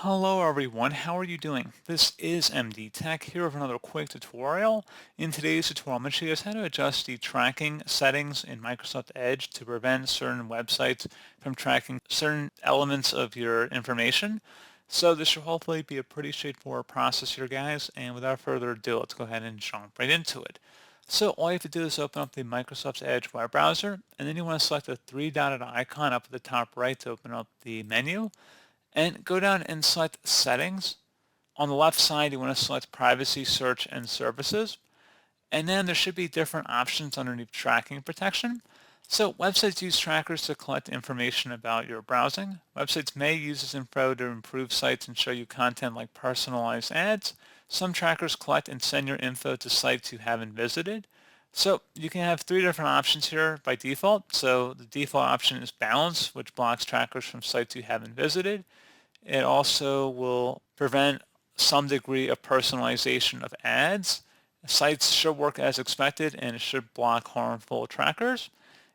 Hello everyone, how are you doing? This is MD Tech here with another quick tutorial. In today's tutorial, I'm going to show you guys how to adjust the tracking settings in Microsoft Edge to prevent certain websites from tracking certain elements of your information. So this should hopefully be a pretty straightforward process here, guys, and without further ado, let's go ahead and jump right into it. So all you have to do is open up the Microsoft Edge web browser, and then you want to select the three-dotted icon up at the top right to open up the menu and go down and select Settings. On the left side, you want to select Privacy, Search, and Services. And then there should be different options underneath Tracking Protection. So websites use trackers to collect information about your browsing. Websites may use this info to improve sites and show you content like personalized ads. Some trackers collect and send your info to sites you haven't visited. So you can have three different options here by default. So the default option is Balance, which blocks trackers from sites you haven't visited. It also will prevent some degree of personalization of ads. Sites should work as expected and it should block harmful trackers.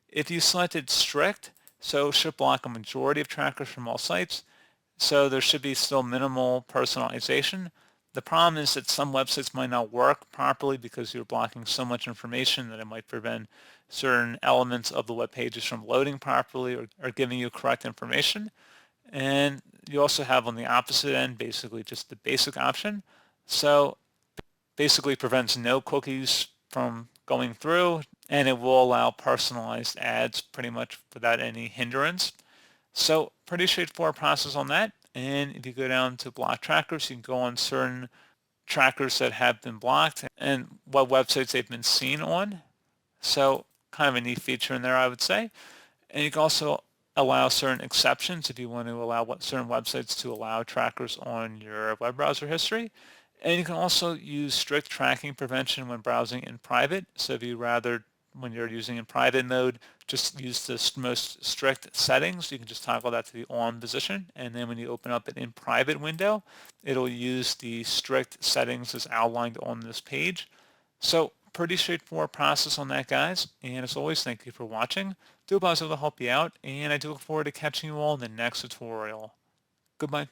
If you selected strict, so it should block a majority of trackers from all sites. So there should be still minimal personalization. The problem is that some websites might not work properly because you're blocking so much information that it might prevent certain elements of the web pages from loading properly or giving you correct information. And you also have on the opposite end basically just the basic option. So basically prevents no cookies from going through, and it will allow personalized ads pretty much without any hindrance. So pretty straightforward process on that. And if you go down to block trackers, you can go on certain trackers that have been blocked and what websites they've been seen on. So kind of a neat feature in there, I would say. And you can also allow certain exceptions if you want to allow certain websites to allow trackers on your web browser history. And you can also use strict tracking prevention when browsing in private. So if you rather, when you're using in private mode, just use the most strict settings. You can just toggle that to the on position. And then when you open up an in private window, it'll use the strict settings as outlined on this page. So pretty straightforward process on that, guys. And as always, thank you for watching. Do hope I was able to help you out, and I do look forward to catching you all in the next tutorial. Goodbye.